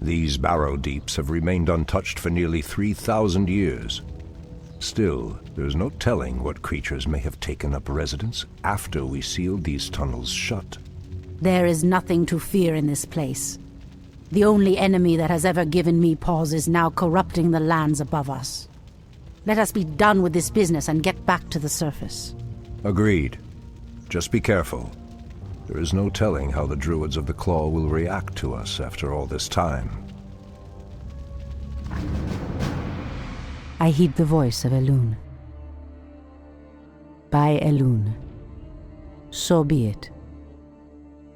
These barrow deeps have remained untouched for nearly 3,000 years. Still, there's no telling what creatures may have taken up residence after we sealed these tunnels shut. There is nothing to fear in this place. The only enemy that has ever given me pause is now corrupting the lands above us. Let us be done with this business and get back to the surface. Agreed. Just be careful. There is no telling how the Druids of the Claw will react to us after all this time. I heed the voice of Elune. By Elune. So be it.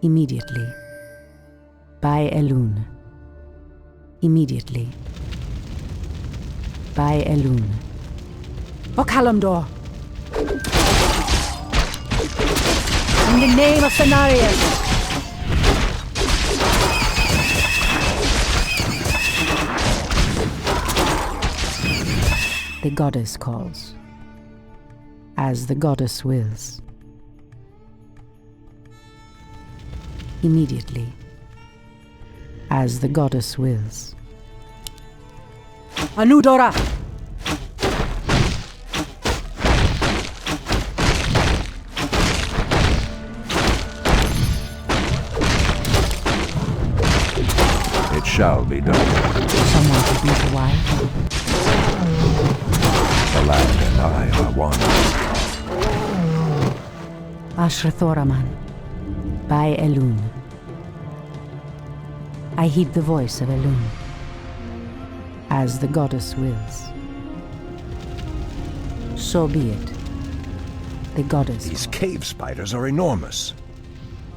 Immediately. By Elune. Immediately. By Elune. O Kalimdor! In the name of Cenarius! The goddess calls, as the goddess wills. Immediately, as the goddess wills. Anudora! It shall be done. Someone could be the wife. The land and I are one. Ashrathoraman, by Elune. I heed the voice of Elune, as the goddess wills. So be it. The goddess. These cave spiders are enormous.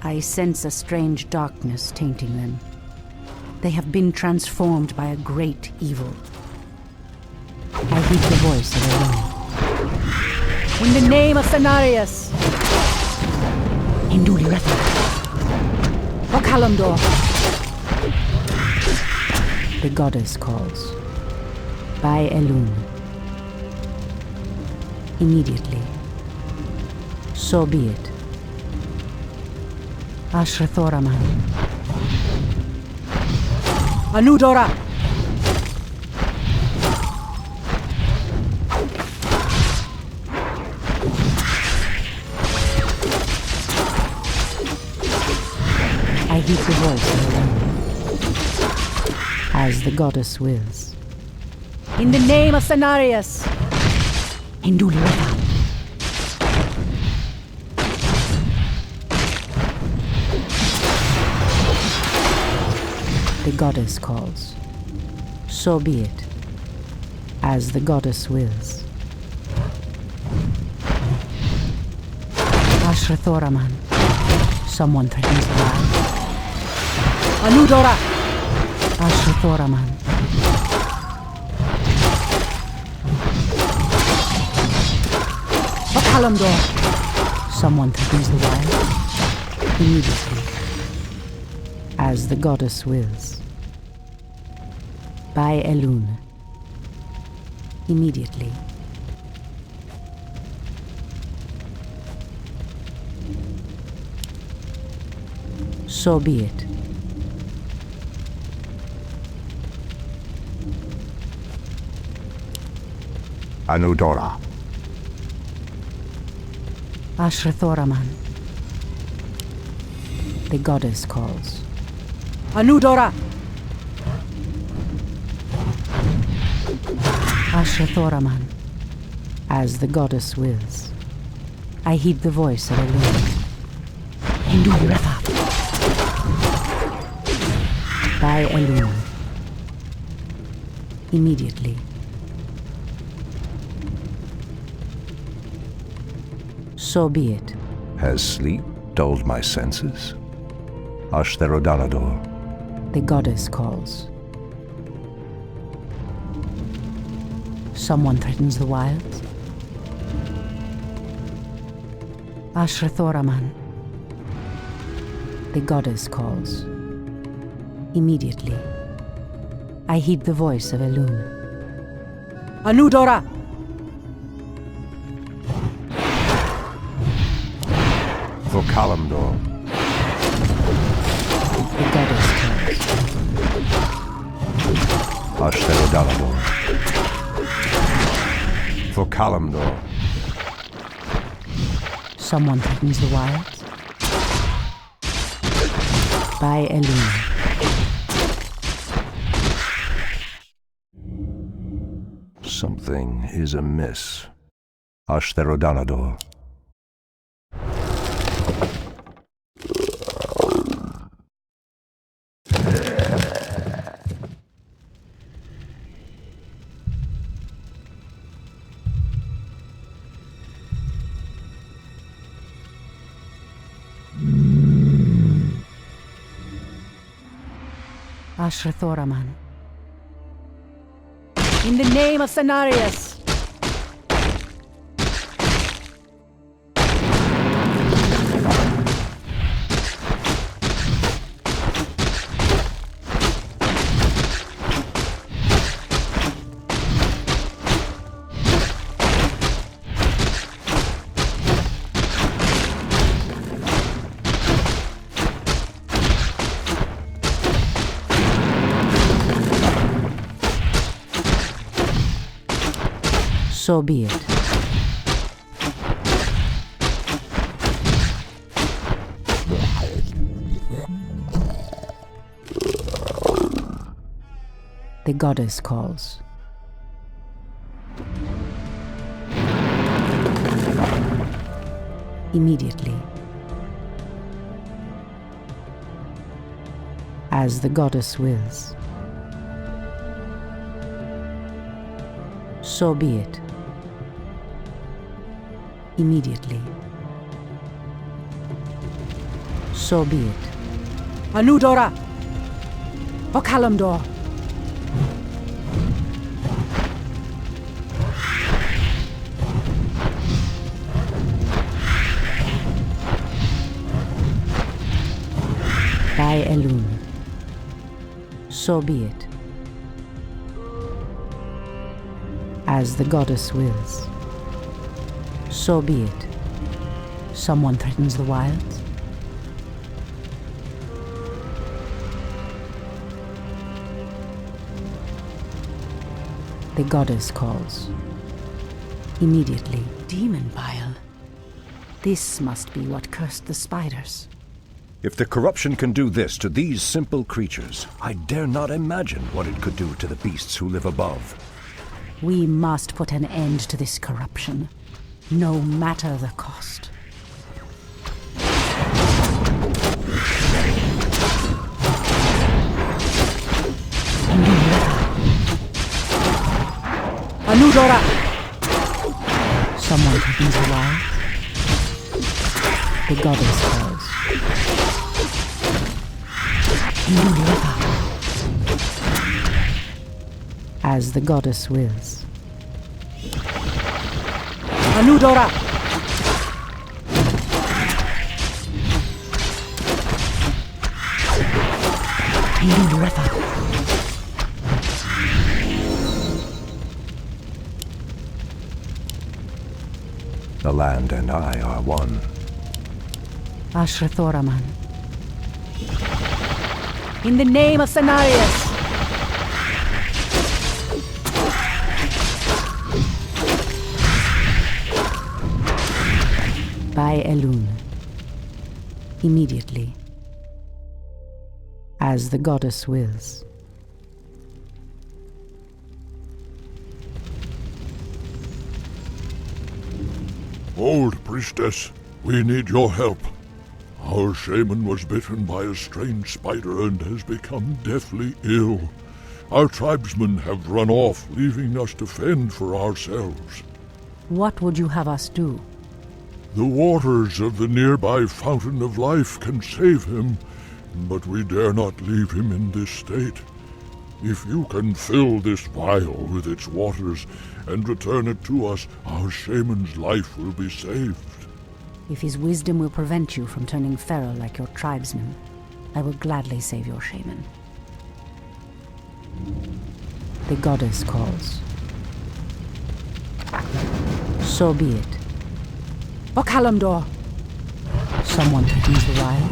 I sense a strange darkness tainting them. They have been transformed by a great evil. I heed the voice of Elune. In the name of Cenarius! Induli Retha. O Kalimdor! The goddess calls. By Elune. Immediately. So be it. Ashrathoraman. Anudora! I heed the voice of Elune, as the goddess wills. In the name of Cenarius! Induli Retha. The goddess calls. So be it, as the goddess wills. Ashrathoraman. Someone threatens the land. Anudora! Ashrathoraman. O Kalimdor! Someone threatens the wild. Immediately, as the goddess wills. By Elune. Immediately. So be it. Anudora. Ashrathoraman. The goddess calls. Anudora! Ashrathoraman, as the goddess wills. I heed the voice of Elune. Induli Retha. By Elune. Immediately. So be it. Has sleep dulled my senses? Ashtherodanador. The goddess calls. Someone threatens the wilds. Ashrathoraman. The goddess calls. Immediately. I heed the voice of Elune. Anudora! For Kalimdor. The goddess calls. Ashtherodalador. For Kalimdor. Someone threatens the wilds. By Elias. Something is amiss. Ashtherodalador. Ashrathoraman. In the name of Cenarius! So be it. The goddess calls. Immediately. As the goddess wills. So be it. Immediately. So be it. Anudora! For Kalimdor! By Elun. So be it. As the goddess wills. So be it. Someone threatens the wilds. The goddess calls. Immediately. Demon bile. This must be what cursed the spiders. If the corruption can do this to these simple creatures, I dare not imagine what it could do to the beasts who live above. We must put an end to this corruption. No matter the cost. Anudora! Someone threatens the wild. The goddess calls. As the goddess wills. Anudora! The land and I are one. Ashrathoraman. In the name of Cenarius! By Elun. Immediately. As the goddess wills. Old priestess, we need your help. Our shaman was bitten by a strange spider and has become deathly ill. Our tribesmen have run off, leaving us to fend for ourselves. What would you have us do? The waters of the nearby Fountain of Life can save him, but we dare not leave him in this state. If you can fill this vial with its waters and return it to us, our shaman's life will be saved. If his wisdom will prevent you from turning feral like your tribesmen, I will gladly save your shaman. The goddess calls. So be it. For Kalimdor! Someone threatens the wild.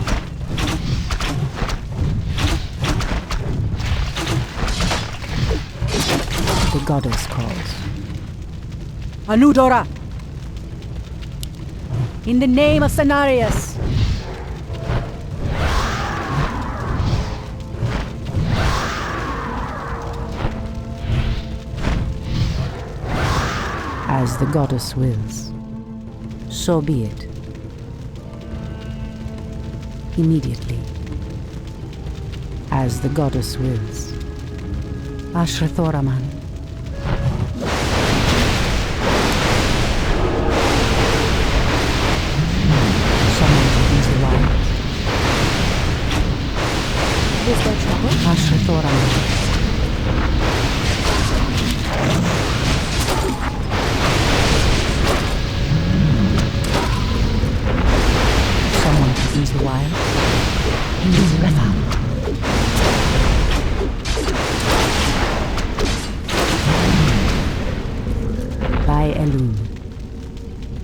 goddess calls. Anudora! In the name of Cenarius! As the goddess wills, so be it. Immediately. As the goddess wills. Ashrathoraman. Someone opens the wire. Is there trouble? Ashrathoraman. Someone opens the wire. By Elun,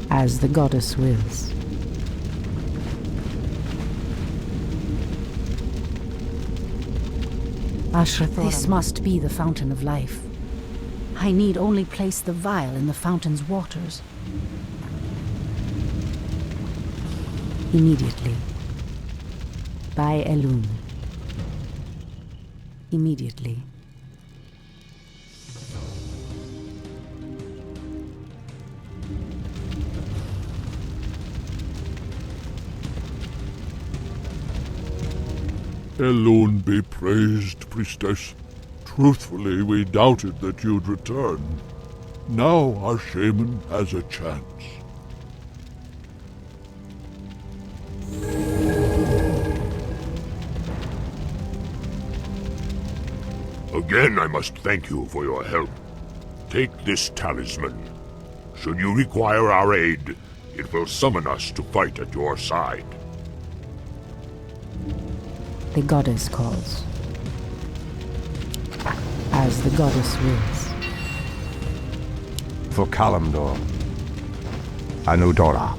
as the goddess wills. This must be the fountain of life. I need only place the vial in the fountain's waters. Immediately. By Elun. Immediately. Elun be praised, priestess. Truthfully, we doubted that you'd return. Now our shaman has a chance. Again, I must thank you for your help. Take this talisman. Should you require our aid, it will summon us to fight at your side. The goddess calls. As the goddess wills. For Kalimdor. Anudora.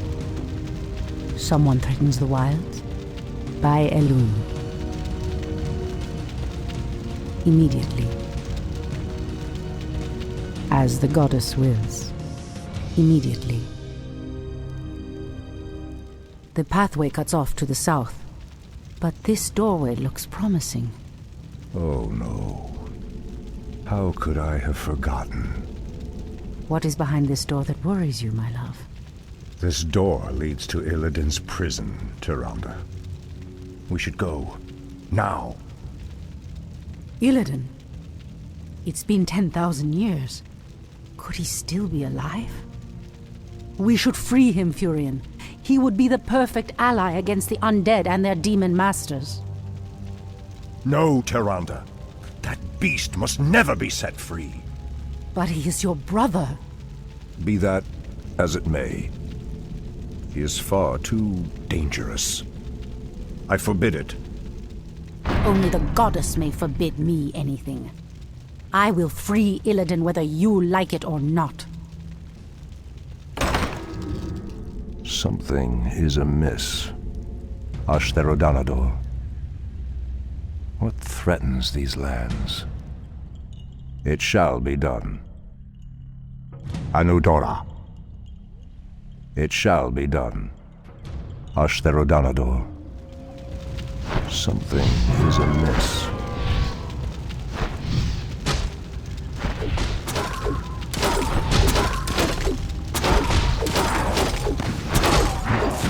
Someone threatens the wilds. By Elun. Immediately. As the goddess wills. Immediately. The pathway cuts off to the south, but this doorway looks promising. Oh no. How could I have forgotten? What is behind this door that worries you, my love? This door leads to Illidan's prison, Tyrande. We should go. Now. Illidan? It's been 10,000 years. Could he still be alive? We should free him, Furion. He would be the perfect ally against the undead and their demon masters. No, Tyrande. That beast must never be set free. But he is your brother. Be that as it may. He is far too dangerous. I forbid it. Only the goddess may forbid me anything. I will free Illidan whether you like it or not. Something is amiss. Ashtherodanador. What threatens these lands? It shall be done. Anudora. It shall be done. Ashtherodanador. Something is amiss.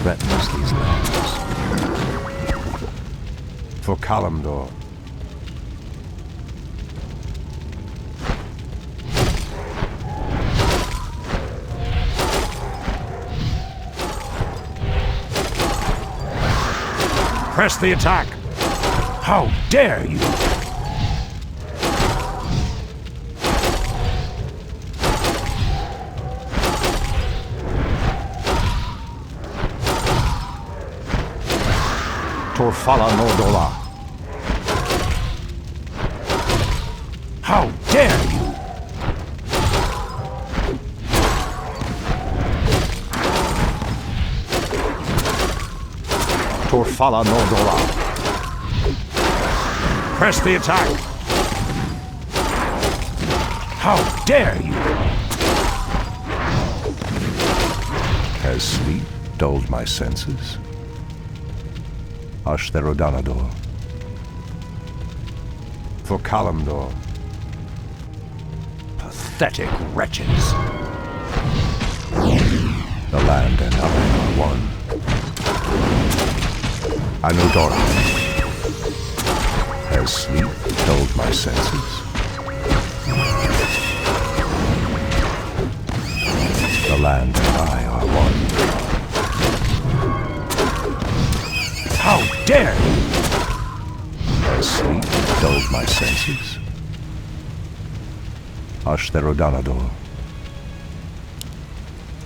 Threatens these lands. For Kalimdor. Press the attack! How dare you! Torfala Nordola. How dare you! Torfala Nordola. Press the attack! How dare you! Has sleep dulled my senses? Ashtherodanador. For Kalimdor. Pathetic wretches. The land and I are one. Anudora. Has sleep dulled my senses? The land and I are one. How dare you! Has sleep dulled my senses? Ashtherodanador.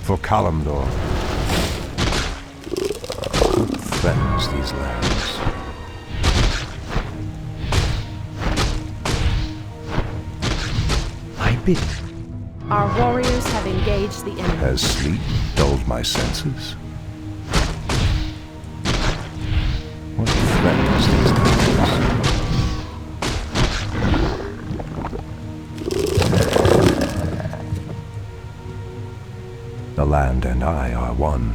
For Kalimdor. Who threatens these lands? I bid. Our warriors have engaged the enemy. Has sleep dulled my senses? What threatens these lands? The land and I are one.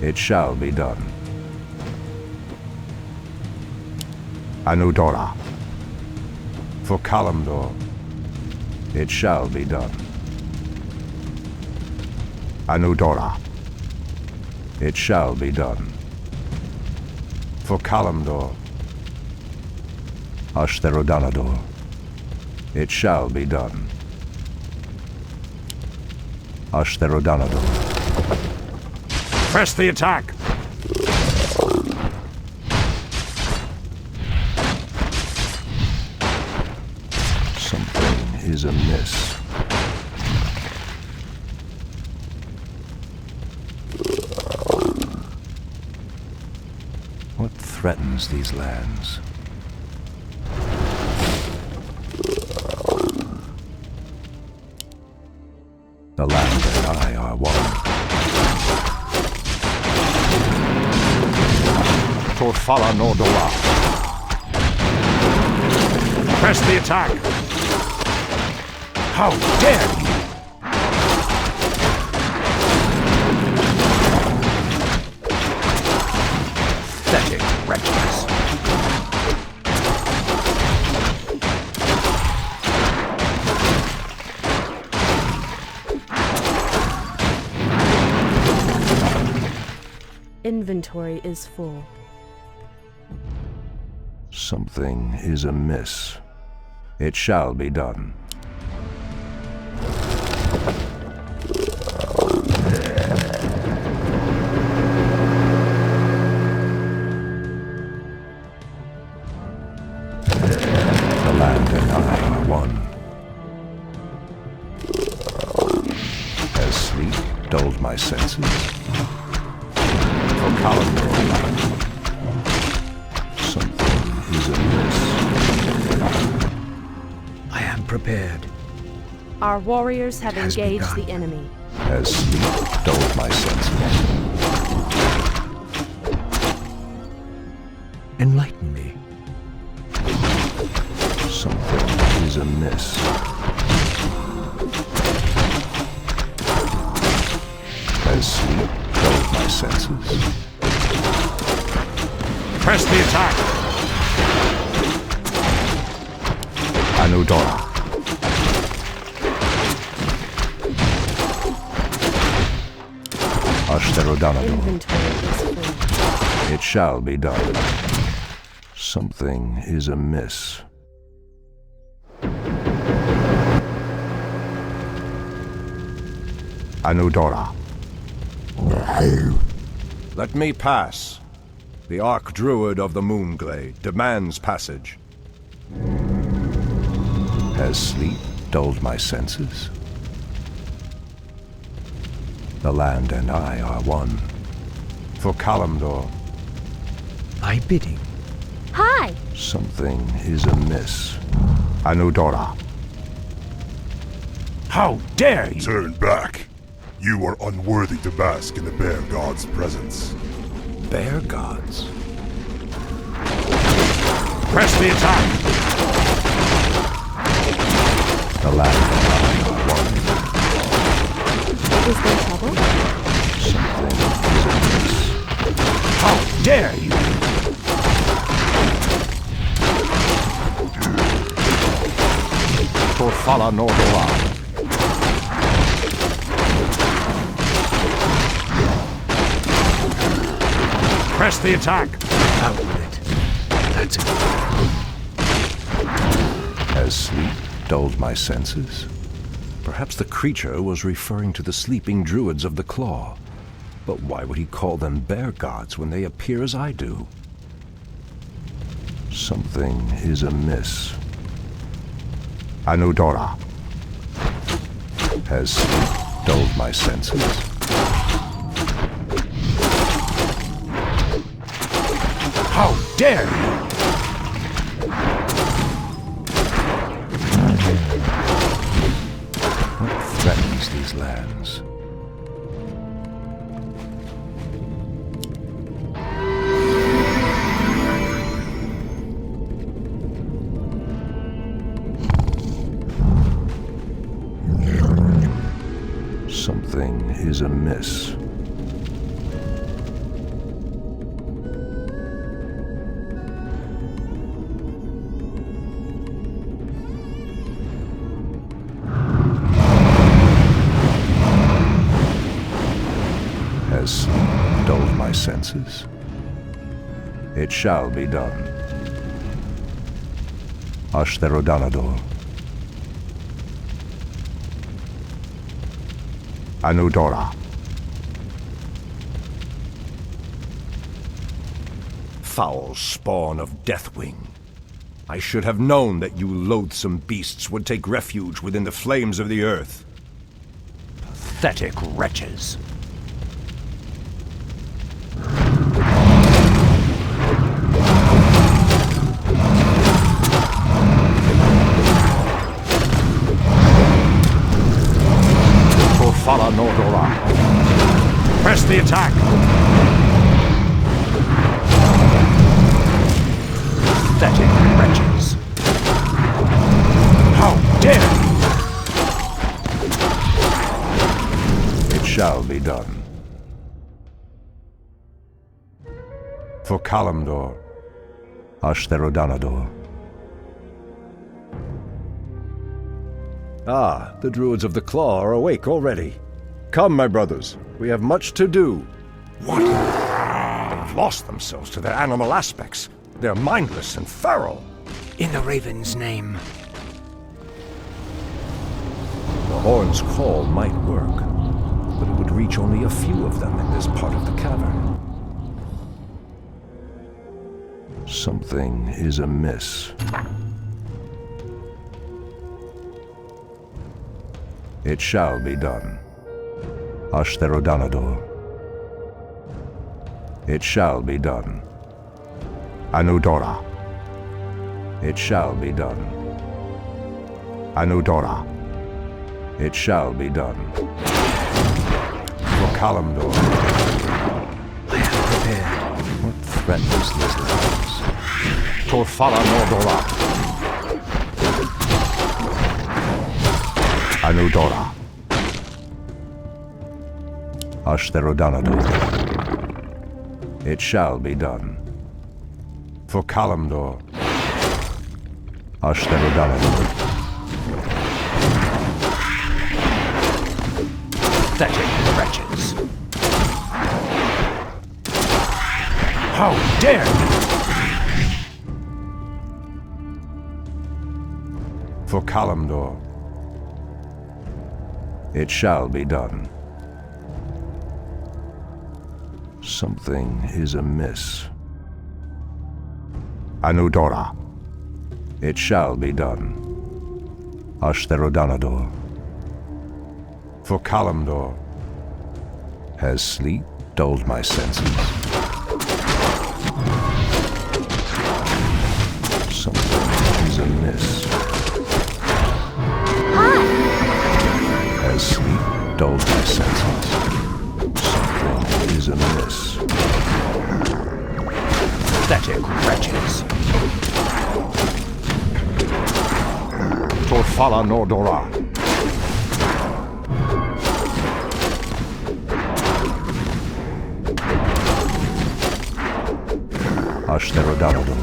It shall be done. Anudora. For Kalimdor. It shall be done. Anudora. It shall be done. For Kalimdor. Ashtherodanador. It shall be done. Ashtherodanador. Press the attack! Something is amiss. What threatens these lands? The land and I are one. Torfala Nordora. Press the attack! How dare you! Pathetic wretches. Inventory is full. Something is amiss. It shall be done. The land and I are one. Has sleep dulled my senses? For Kalimdor. Something is amiss. I am prepared. Our warriors have Has engaged begun. the enemy. Has sleep dulled my senses? Enlighten me. Something is amiss. Has sleep dulled my senses? Press the attack! Anudora. Ashtherodanador. Inventory is full. It shall be done. Something is amiss. Anudora. Let me pass. The Archdruid of the Moonglade demands passage. Has sleep dulled my senses? The land and I are one. For Kalimdor. My bidding. Hi! Something is amiss. Anudora. How dare you! Turn back. You are unworthy to bask in the Bear God's presence. Bear gods? Press the attack! The land one. Is there trouble? Something is amiss. How dare you! Torfala Nordora. Press the attack! Out with it. That's it. Has sleep dulled my senses? Perhaps the creature was referring to the sleeping druids of the Claw. But why would he call them bear gods when they appear as I do? Something is amiss. Anudora. Has sleep dulled my senses? How dare you! What threatens these lands? Something is amiss. Has sleep dulled my senses? It shall be done. Ashtherodanador. Anudora. Foul spawn of Deathwing. I should have known that you loathsome beasts would take refuge within the flames of the earth. Pathetic wretches. Torfala Nordora. Press the attack! Pathetic wretches. How dare you! It shall be done. For Kalimdor, Ashtherodanador. Ah, the druids of the Claw are awake already. Come, my brothers, we have much to do. What? They've lost themselves to their animal aspects. They're mindless and feral. In the Raven's name. The horn's call might work, but it would reach only a few of them in this part of the cavern. Something is amiss. It shall be done. Ashtherodanador. It shall be done. Anudora. It shall be done. Anudora. It shall be done. For Kalimdor. I am prepared. What threatens these lands? Torfala Nordora. Anudora. Ashtherodanador. It shall be done. For Kalimdor. Ashtherodanador. Pathetic wretches. How dare you! For Kalimdor. It shall be done. Something is amiss. Anudora. It shall be done. Ashtherodanador. For Kalimdor. Has sleep dulled my senses? Something is amiss. Has sleep dulled my senses? Something is amiss. Pathetic wretches. Torfala Nordora. Ashtherodanador.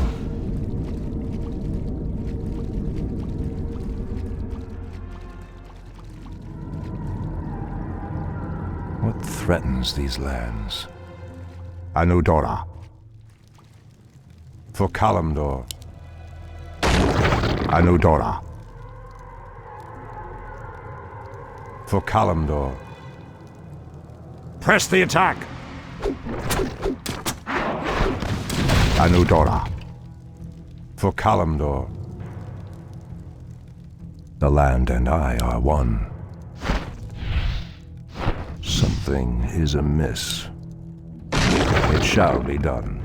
What threatens these lands? Anudora. For Kalimdor. Anudora. For Kalimdor. Press the attack! Anudora. For Kalimdor. The land and I are one. Something is amiss. It shall be done.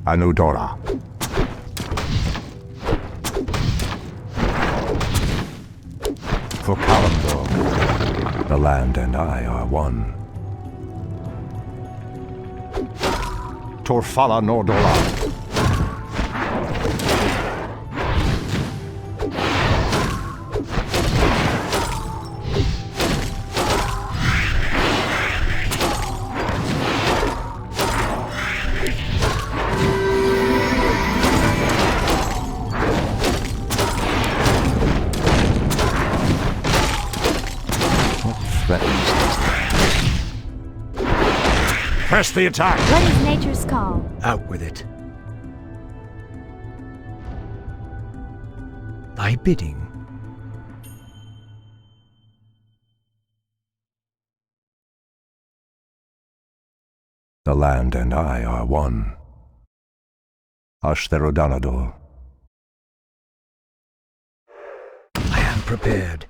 Anudora. For Kalimdor, the land and I are one. Torfala Nordora. Press the attack! What is nature's call? Out with it. Thy bidding. The land and I are one. Ashtherodanador. I am prepared.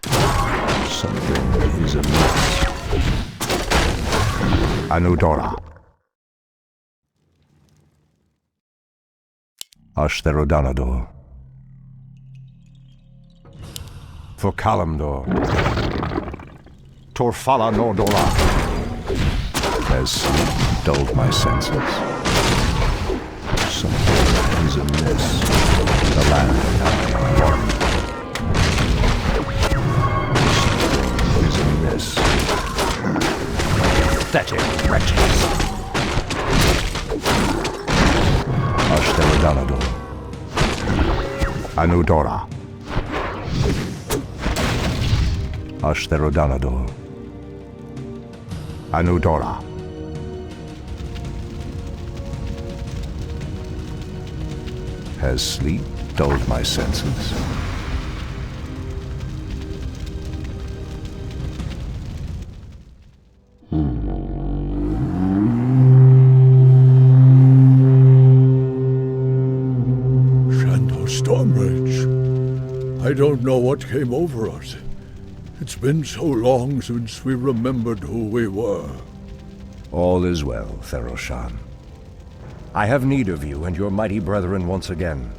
Something is amiss. Anudora. Ashtherodanador. For Kalimdor. Torfala Nordora. Has sleep dulled my senses? Something is amiss. The land and I are one. Something is amiss. Pathetic wretches. Ashtherodanador. Anudora. Ashtherodanador. Anudora. Has sleep dulled my senses? I don't know what came over us. It's been so long since we remembered who we were. All is well, Theroshan. I have need of you and your mighty brethren once again.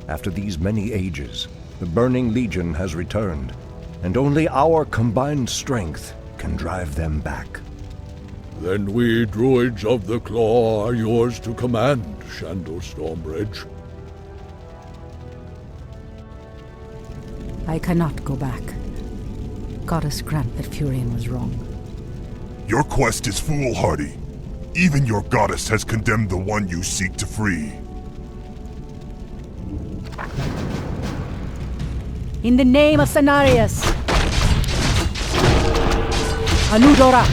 After these many ages, the Burning Legion has returned, and only our combined strength can drive them back. Then we druids of the Claw are yours to command, Shandor Stormbridge. I cannot go back. Goddess grant that Furion was wrong. Your quest is foolhardy. Even your goddess has condemned the one you seek to free. In the name of Cenarius! Anudora!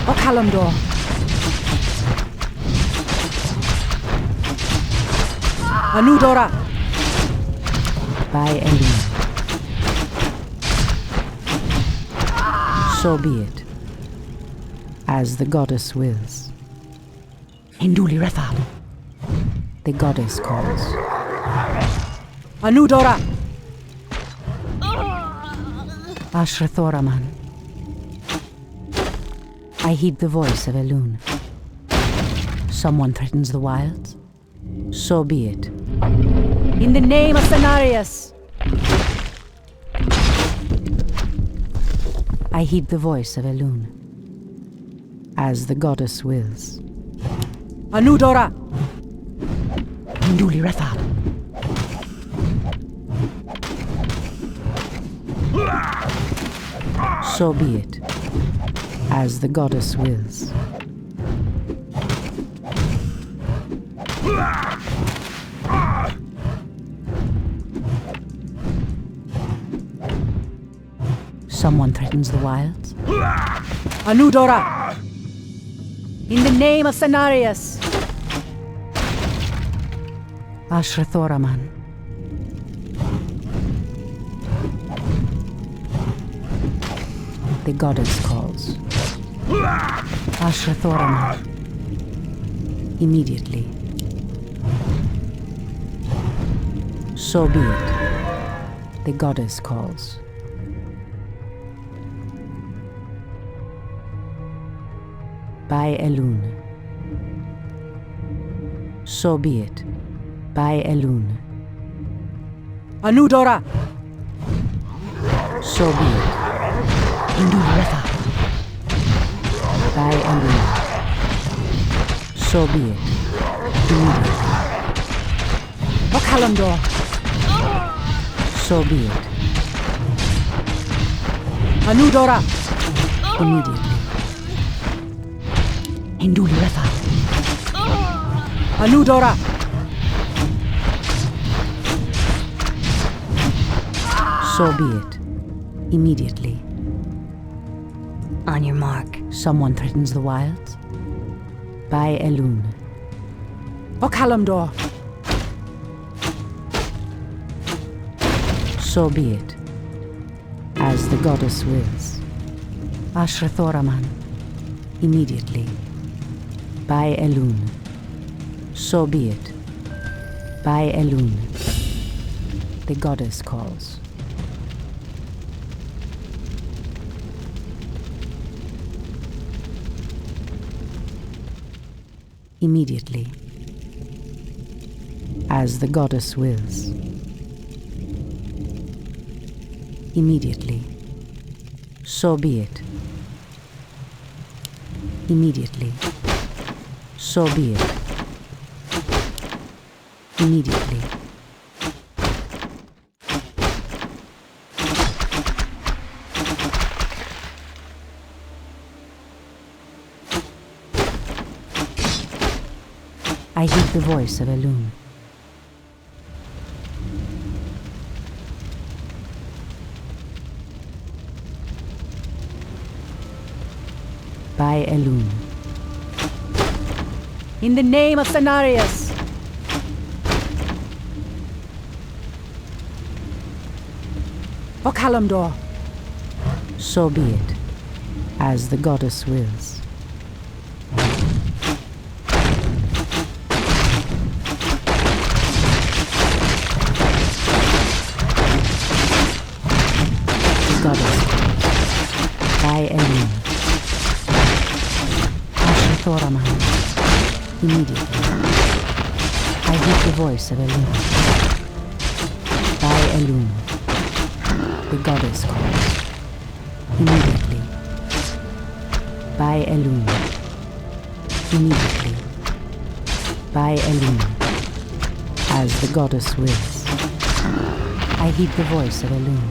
O Kalimdor! Anudora! By Elias. So be it. As the goddess wills. Hinduli Refal. The goddess calls. Anudora! Ashrathoraman. I heed the voice of Elune. Someone threatens the wilds? So be it. In the name of Cenarius! I heed the voice of Elune. As the goddess wills. Anudora! Hinduli Refa. So be it, as the goddess wills. Someone threatens the wilds. Anudora! In the name of Cenarius! Ashrathoraman. The goddess calls. Ashrathoraman. Immediately. So be it. The goddess calls. By Elun. So be it. By Elun. Anudora! So be it. Indurefa. By Elun. So be it. Immediately. Okalamdor. So be it. Anudora! Immediately. Indurefa. Anudora! So be it. Immediately. On your mark. Someone threatens the wilds. By Elun. Okalamdor. So be it. As the goddess wills. Ashrathoraman. Immediately. By Elun. So be it. By Elun. The goddess calls. Immediately. As the goddess wills. Immediately. So be it. Immediately. So be it. Immediately. I hear the voice of Elun. By Elun. In the name of Cenarius! Okalamdor! So be it, as the goddess wills. The goddess. By Elun. Ashrathoraman. Immediately. I hear the voice of Elun. By Elun. The goddess calls. Immediately. By Elun. Immediately. By Elun. As the goddess wills. I heed the voice of Elun.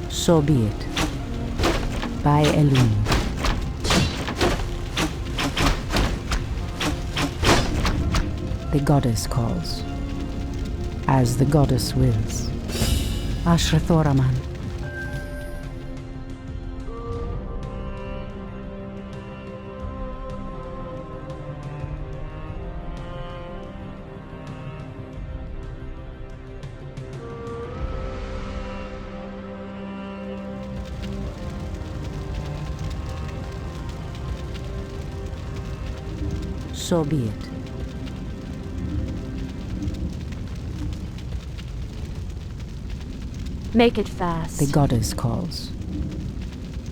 So be it. By Elun. The goddess calls. As the goddess wills. Ashrathoraman. So be it. Make it fast. The goddess calls.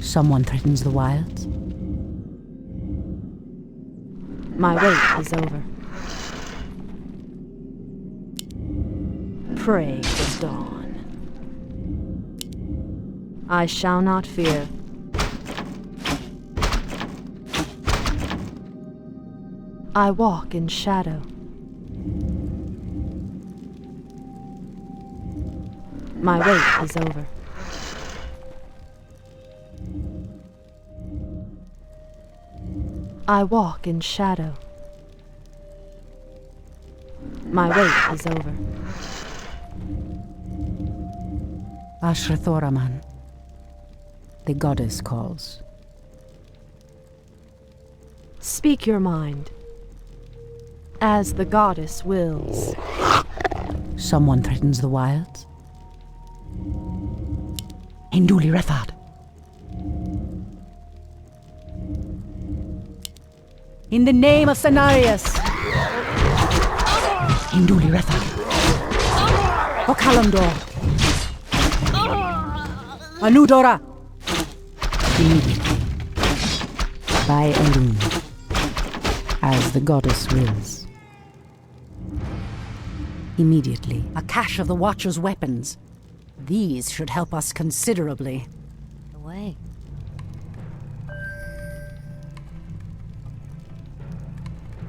Someone threatens the wilds. My wait is over. Pray for dawn. I shall not fear. I walk in shadow. My wait is over. I walk in shadow. My wait is over. Ashrathoraman. The goddess calls. Speak your mind, as the goddess wills. Someone threatens the wilds. Hinduli Rethad. In the name of Cenarius. Hinduli Rethad. Okalamdor. Anudora. Immediately. By Elun. As the goddess wills. Immediately. A cache of the Watcher's weapons. These should help us considerably. Away.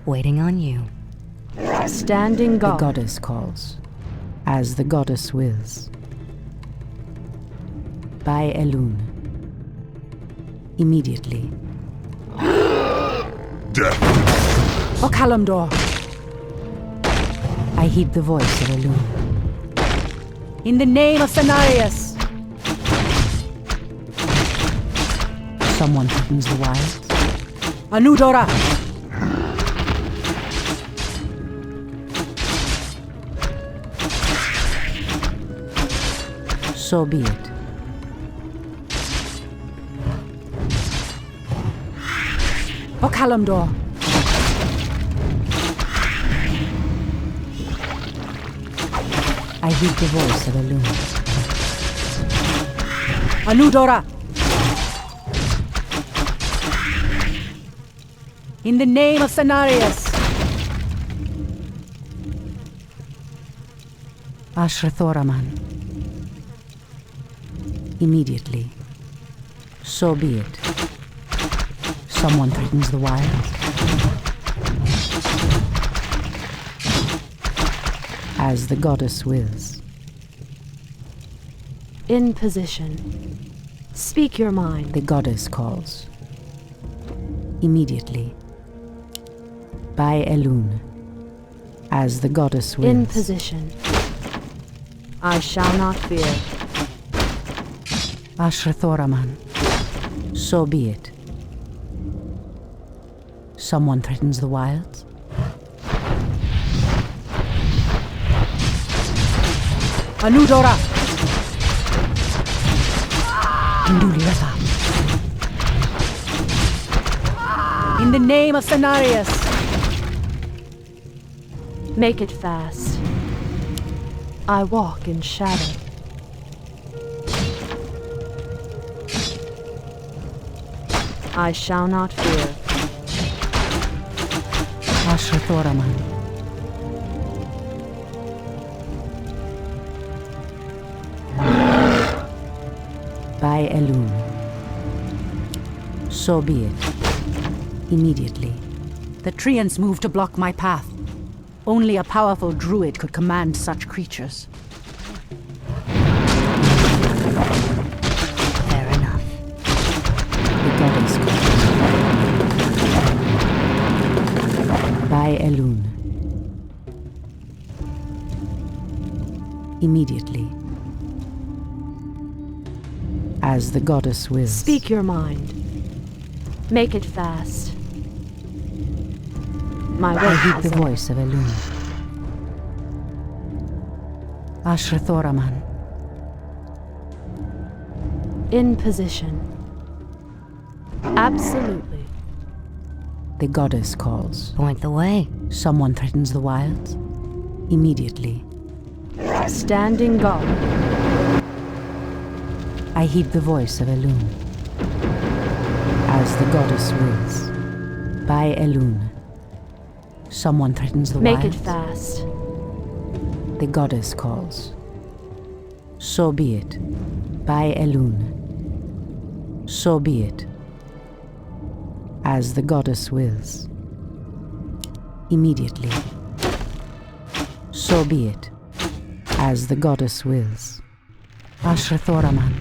Waiting on you. Standing guard. The goddess calls. As the goddess wills. By Elun. Immediately. Death. Okalamdor. I heed the voice of Elun. In the name of Cenarius. Someone threatens the wilds. Anudora. So be it. Okalamdor. I heed the voice of Elun. Anudora! In the name of Cenarius! Ashrathoraman. Immediately. So be it. Someone threatens the wild. As the goddess wills. In position. Speak your mind. The goddess calls. Immediately. By Elun. As the goddess wills. In position. I shall not fear. Ashrathoraman. So be it. Someone threatens the wilds. Anudora! Hinduli Retha. In the name of Cenarius. Make it fast. I walk in shadow. I shall not fear. Ashrathoraman. By Elun. So be it. Immediately. The treants move to block my path. Only a powerful druid could command such creatures. Fair enough. The goddess calls. By Elun. Immediately. As the goddess wills. Speak your mind. Make it fast. My way I heed is the over. voice of Elun. Ashrathoraman. In position. Absolutely. The goddess calls. Point the way. Someone threatens the wilds. Immediately. Standing guard. I heed the voice of Elun. As the goddess wills. By Elun. Someone threatens the Make wilds. it fast. The goddess calls. So be it. By Elun. So be it. As the goddess wills. Immediately. So be it, as the goddess wills. Ashrathoraman.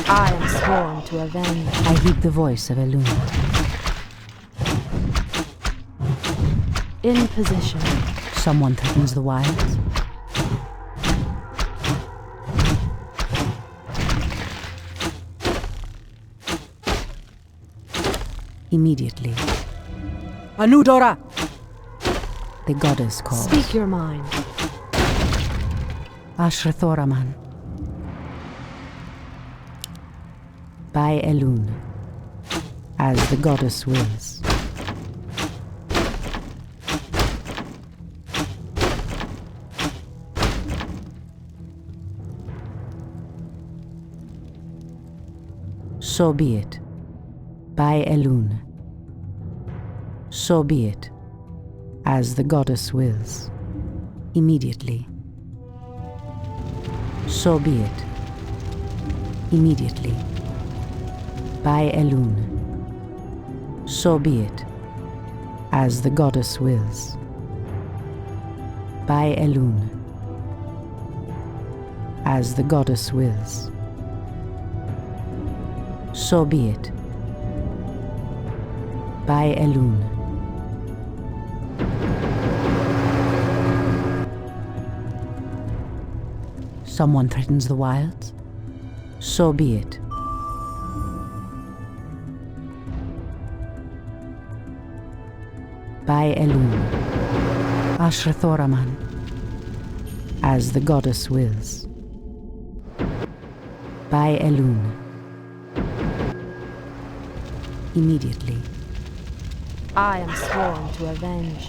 I am sworn to avenge. I heed the voice of Elun. In position. Someone threatens the wilds. Immediately. Anudora! The goddess calls. Speak your mind. Ashrathoraman. By Elun, as the goddess wills. So be it. By Elun. So be it, as the goddess wills. Immediately. So be it. Immediately. By Elun. So be it, as the goddess wills. By Elun. As the goddess wills. So be it. By Elun. Someone threatens the wilds? So be it. By Elun. Ashrathoraman. As the goddess wills. By Elun. Immediately. I am sworn to avenge.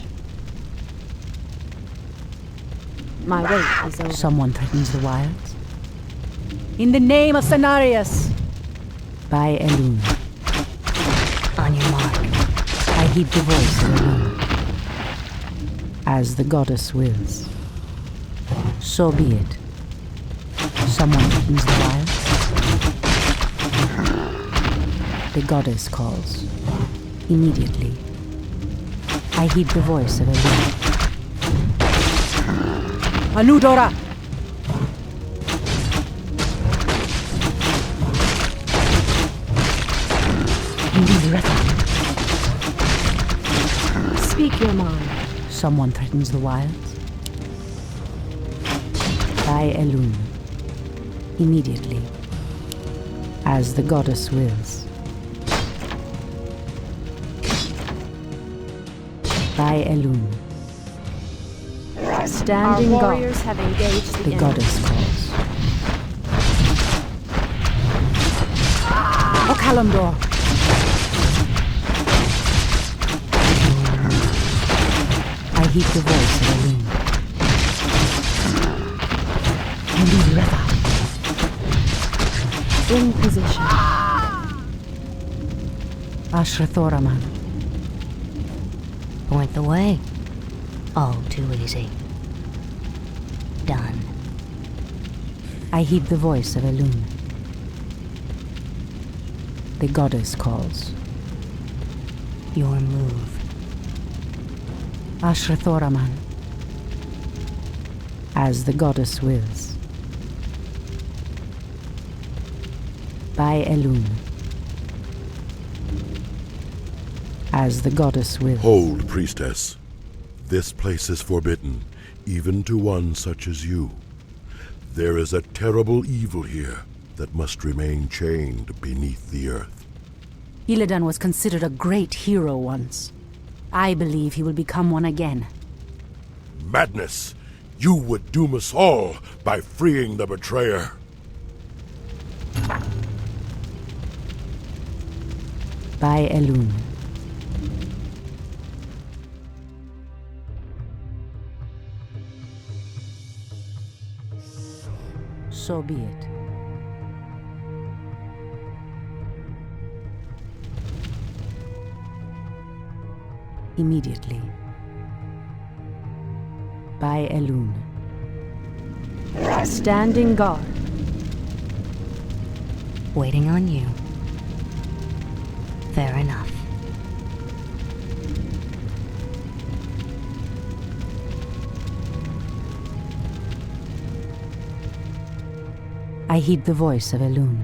My wait is over. Someone threatens the wilds? In the name of Cenarius! By Elun. On your mark. I heed the voice of Elun. As the goddess wills. So be it. Someone threatens the wilds? The goddess calls. Immediately. I heed the voice of Elun. Anudora! Speak your mind. Someone threatens the wilds? By Elun. Immediately. As the goddess wills. By Elun. Standing Our guard. warriors Have engaged The goddess calls. O Kalimdor! I heed the voice of Elun. In position. Ashrathoraman. Point the way. All too easy. Done. I heed the voice of Elun. The goddess calls. Your move. Ashrathoraman. As the goddess wills. By Elun. As the goddess wills. Hold, priestess. This place is forbidden, even to one such as you. There is a terrible evil here that must remain chained beneath the earth. Illidan was considered a great hero once. I believe he will become one again. Madness! You would doom us all by freeing the betrayer. By Elun. So be it. Immediately. By Elun. Standing guard. Waiting on you. Fair enough. I heed the voice of Elune.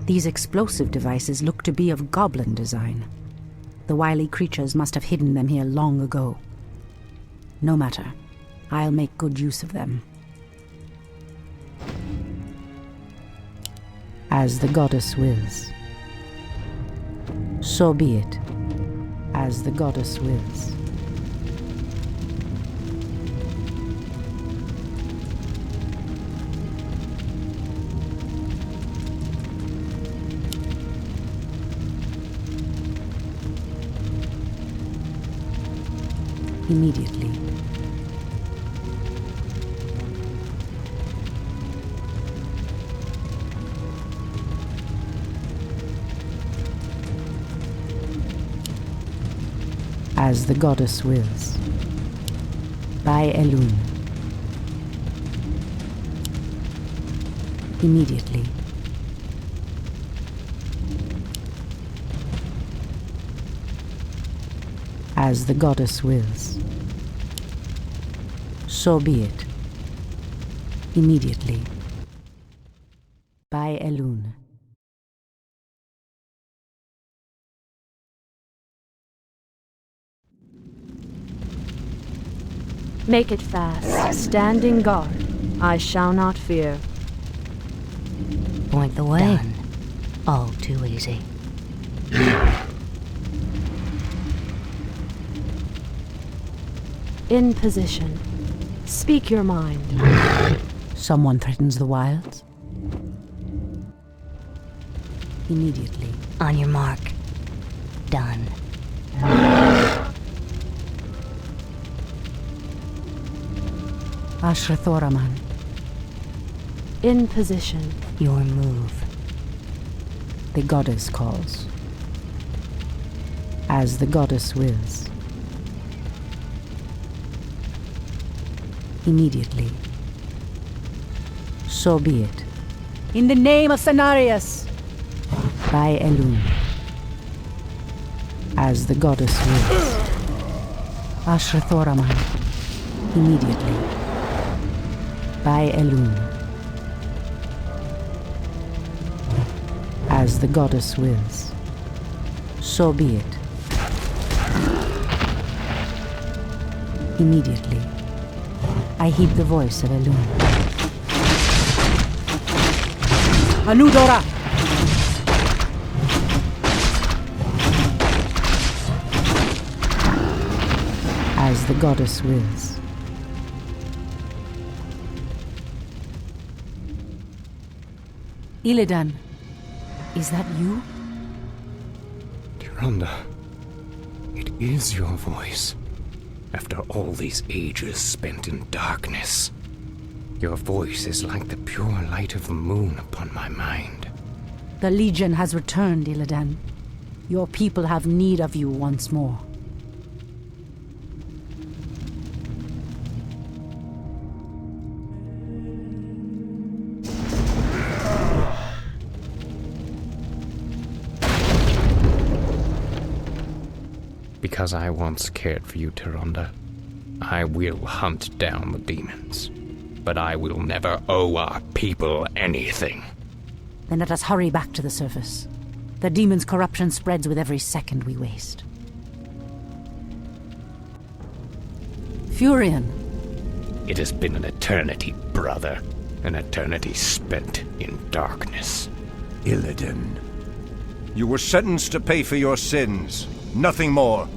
These explosive devices look to be of goblin design. The wily creatures must have hidden them here long ago. No matter. I'll make good use of them. As the goddess wills. So be it. As the goddess wills. Immediately. As the goddess wills. By Elune. Immediately. As the goddess wills. So be it. Immediately. By Elune. Make it fast. Standing guard. I shall not fear. Point the way. Done. All too easy. In position. Speak your mind. Someone threatens the wilds? Immediately. On your mark. Done. Ashrathoraman. In position. Your move. The goddess calls. As the goddess wills. Immediately. So be it. In the name of Cenarius! By Elune. As the goddess wills. Ashrathoraman. Immediately. By Elune. As the goddess wills. So be it. Immediately. I heed the voice of Elune. Anudora! As the goddess wills. Illidan, is that you? Tyrande, it is your voice. After all these ages spent in darkness, your voice is like the pure light of the moon upon my mind. The Legion has returned, Illidan. Your people have need of you once more. Because I once cared for you, Tyrande, I will hunt down the demons. But I will never owe our people anything. Then let us hurry back to the surface. The demon's corruption spreads with every second we waste. Furion. It has been an eternity, brother. An eternity spent in darkness. Illidan, you were sentenced to pay for your sins. Nothing more.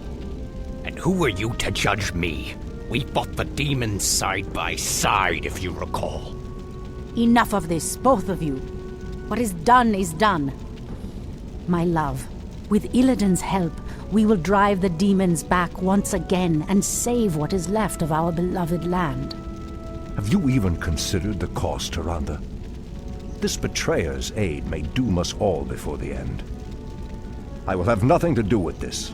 And who are you to judge me? We fought the demons side by side, if you recall. Enough of this, both of you. What is done. My love, with Illidan's help, we will drive the demons back once again and save what is left of our beloved land. Have you even considered the cost, Tyrande? This betrayer's aid may doom us all before the end. I will have nothing to do with this.